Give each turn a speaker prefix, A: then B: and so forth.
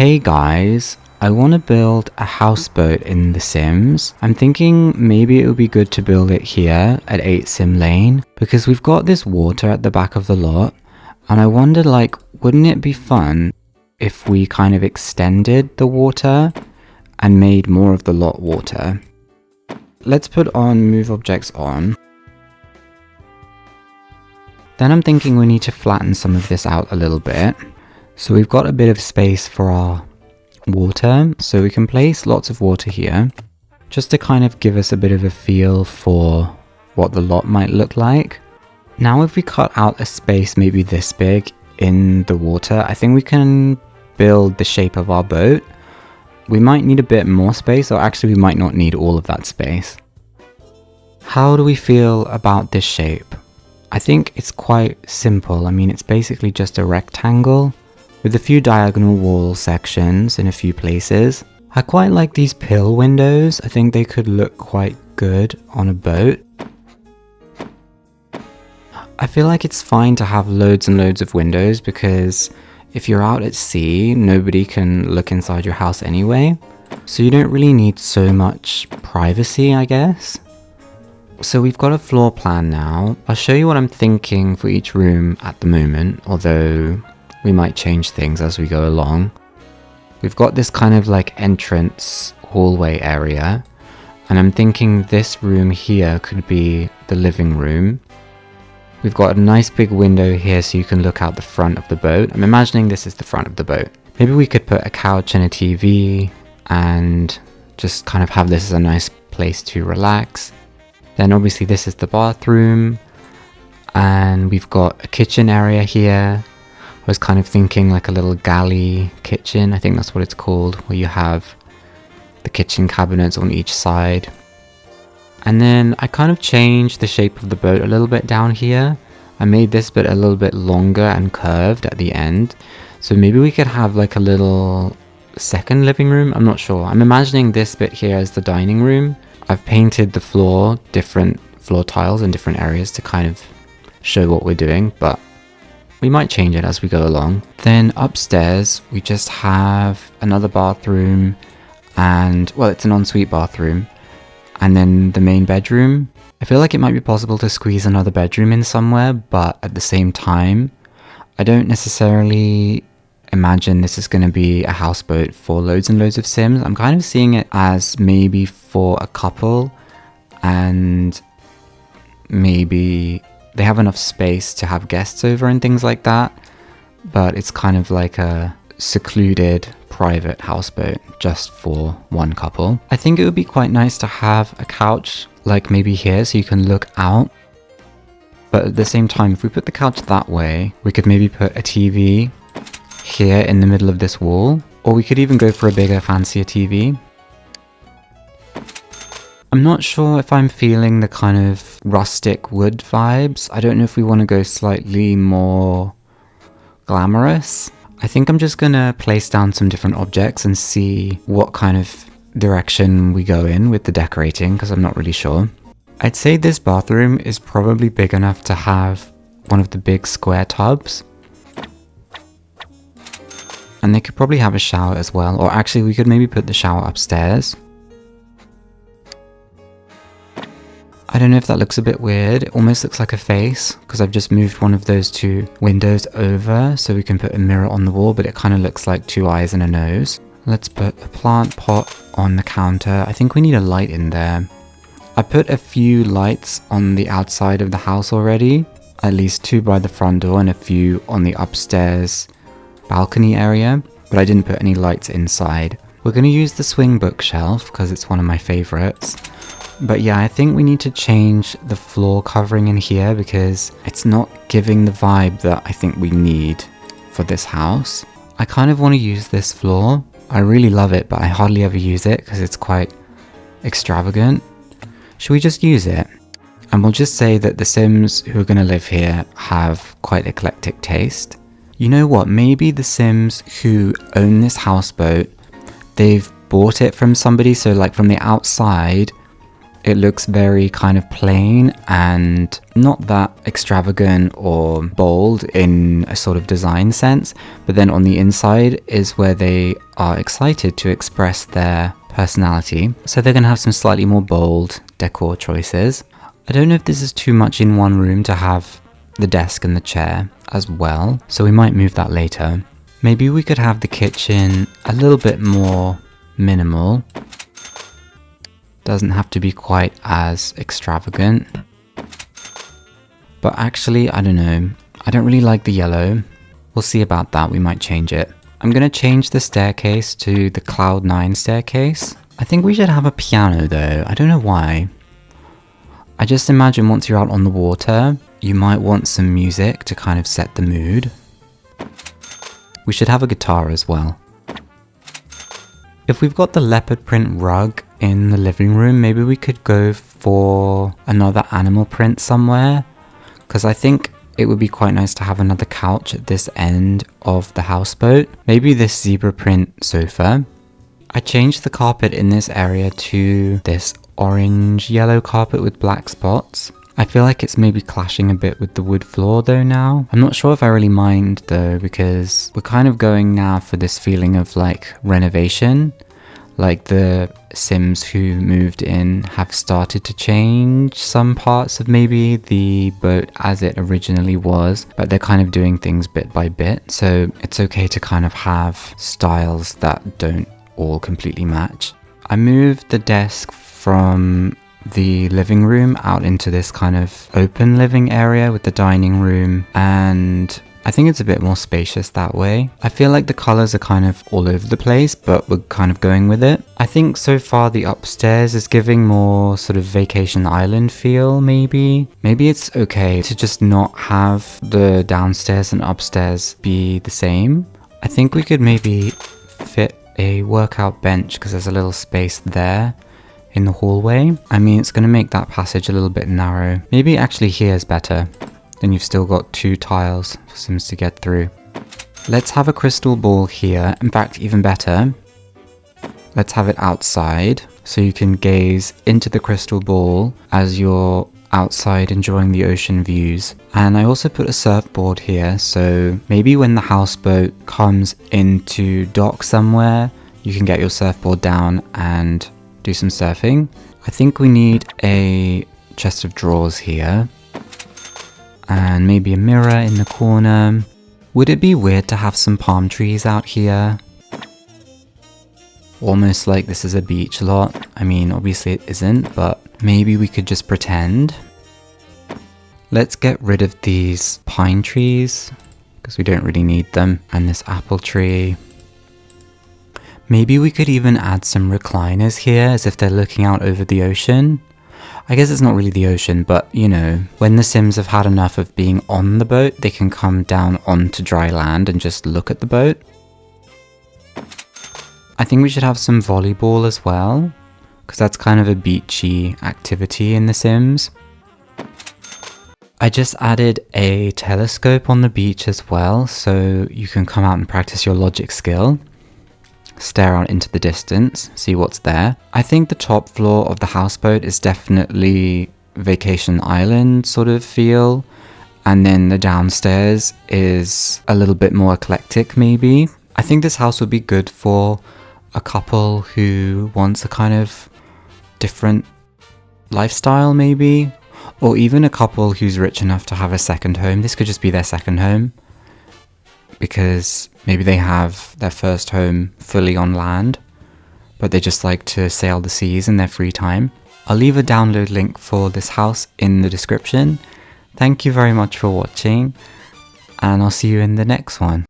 A: Hey guys, I want to build a houseboat in The Sims. I'm thinking maybe it would be good to build it here at 8 Sim Lane because we've got this water at the back of the lot, and I wondered, like, wouldn't it be fun if we kind of extended the water and made more of the lot water? Let's put on move objects on. Then I'm thinking we need to flatten some of this out a little bit. So we've got a bit of space for our water, so we can place lots of water here, just to kind of give us a bit of a feel for what the lot might look like. Now if we cut out a space maybe this big in the water, I think we can build the shape of our boat. We might need a bit more space, or actually we might not need all of that space. How do we feel about this shape? I think it's quite simple. I mean, it's basically just a rectangle with a few diagonal wall sections in a few places. I quite like these pill windows. I think they could look quite good on a boat. I feel like it's fine to have loads and loads of windows because if you're out at sea, nobody can look inside your house anyway. So you don't really need so much privacy, I guess. So we've got a floor plan now. I'll show you what I'm thinking for each room at the moment, although we might change things as we go along. We've got this kind of like entrance hallway area, and I'm thinking this room here could be the living room. We've got a nice big window here so you can look out the front of the boat. I'm imagining this is the front of the boat. Maybe we could put a couch and a TV and just kind of have this as a nice place to relax. Then obviously this is the bathroom, and we've got a kitchen area here. I was kind of thinking like a little galley kitchen, I think that's what it's called, where you have the kitchen cabinets on each side. And then I kind of changed the shape of the boat a little bit down here. I made this bit a little bit longer and curved at the end. So maybe we could have like a little second living room, I'm not sure. I'm imagining this bit here as the dining room. I've painted the floor, different floor tiles in different areas to kind of show what we're doing, but we might change it as we go along. Then upstairs, we just have another bathroom and, well, it's an ensuite bathroom. And then the main bedroom. I feel like it might be possible to squeeze another bedroom in somewhere, but at the same time, I don't necessarily imagine this is going to be a houseboat for loads and loads of Sims. I'm kind of seeing it as maybe for a couple, and maybe they have enough space to have guests over and things like that, but it's kind of like a secluded private houseboat just for one couple. I think it would be quite nice to have a couch like maybe here so you can look out, but at the same time, if we put the couch that way, we could maybe put a TV here in the middle of this wall, or we could even go for a bigger, fancier TV. I'm not sure if I'm feeling the kind of rustic wood vibes. I don't know if we want to go slightly more glamorous. I think I'm just gonna place down some different objects and see what kind of direction we go in with the decorating, because I'm not really sure. I'd say this bathroom is probably big enough to have one of the big square tubs. And they could probably have a shower as well, or actually we could maybe put the shower upstairs. I don't know if that looks a bit weird. It almost looks like a face because I've just moved one of those two windows over so we can put a mirror on the wall, but it kind of looks like two eyes and a nose. Let's put a plant pot on the counter. I think we need a light in there. I put a few lights on the outside of the house already, at least 2 by the front door and a few on the upstairs balcony area, but I didn't put any lights inside. We're going to use the swing bookshelf because it's one of my favorites. But yeah, I think we need to change the floor covering in here because it's not giving the vibe that I think we need for this house. I kind of want to use this floor. I really love it, but I hardly ever use it because it's quite extravagant. Should we just use it? And we'll just say that the Sims who are going to live here have quite eclectic taste. You know what? Maybe the Sims who own this houseboat, they've bought it from somebody, so like from the outside, It looks very kind of plain and not that extravagant or bold in a sort of design sense, but then on the inside is where they are excited to express their personality. So they're going to have some slightly more bold decor choices. I don't know if this is too much in one room to have the desk and the chair as well, so we might move that later. Maybe we could have the kitchen a little bit more minimal. Doesn't have to be quite as extravagant. But actually, I don't know. I don't really like the yellow. We'll see about that, we might change it. I'm going to change the staircase to the Cloud 9 staircase. I think we should have a piano though, I don't know why. I just imagine once you're out on the water, you might want some music to kind of set the mood. We should have a guitar as well. If we've got the leopard print rug in the living room, maybe we could go for another animal print somewhere, because I think it would be quite nice to have another couch at this end of the houseboat. Maybe this zebra print sofa. I changed the carpet in this area to this orange yellow carpet with black spots. I feel like it's maybe clashing a bit with the wood floor though now. I'm not sure if I really mind though, because we're kind of going now for this feeling of like renovation. Like the Sims who moved in have started to change some parts of maybe the boat as it originally was, but they're kind of doing things bit by bit. So it's okay to kind of have styles that don't all completely match. I moved the desk from the living room out into this kind of open living area with the dining room, and I think it's a bit more spacious that way. I feel like the colors are kind of all over the place, but we're kind of going with it. I think so far the upstairs is giving more sort of vacation island feel maybe. Maybe it's okay to just not have the downstairs and upstairs be the same. I think we could maybe fit a workout bench because there's a little space there in the hallway. I mean, it's going to make that passage a little bit narrow. Maybe actually here is better. Then you've still got 2 tiles for Sims to get through. Let's have a crystal ball here. In fact, even better, let's have it outside so you can gaze into the crystal ball as you're outside enjoying the ocean views. And I also put a surfboard here, so maybe when the houseboat comes into dock somewhere, you can get your surfboard down and do some surfing. I think we need a chest of drawers here. And maybe a mirror in the corner. Would it be weird to have some palm trees out here? Almost like this is a beach lot. I mean, obviously it isn't, but maybe we could just pretend. Let's get rid of these pine trees, because we don't really need them. And this apple tree. Maybe we could even add some recliners here, as if they're looking out over the ocean. I guess it's not really the ocean, but you know, when the Sims have had enough of being on the boat, they can come down onto dry land and just look at the boat. I think we should have some volleyball as well, because that's kind of a beachy activity in the Sims. I just added a telescope on the beach as well, so you can come out and practice your logic skill. Stare out into the distance, see what's there. I think the top floor of the houseboat is definitely vacation island sort of feel, and then the downstairs is a little bit more eclectic maybe. I think this house would be good for a couple who wants a kind of different lifestyle maybe, or even a couple who's rich enough to have a second home. This could just be their second home, because maybe they have their first home fully on land, but they just like to sail the seas in their free time. I'll leave a download link for this house in the description. Thank you very much for watching, and I'll see you in the next one.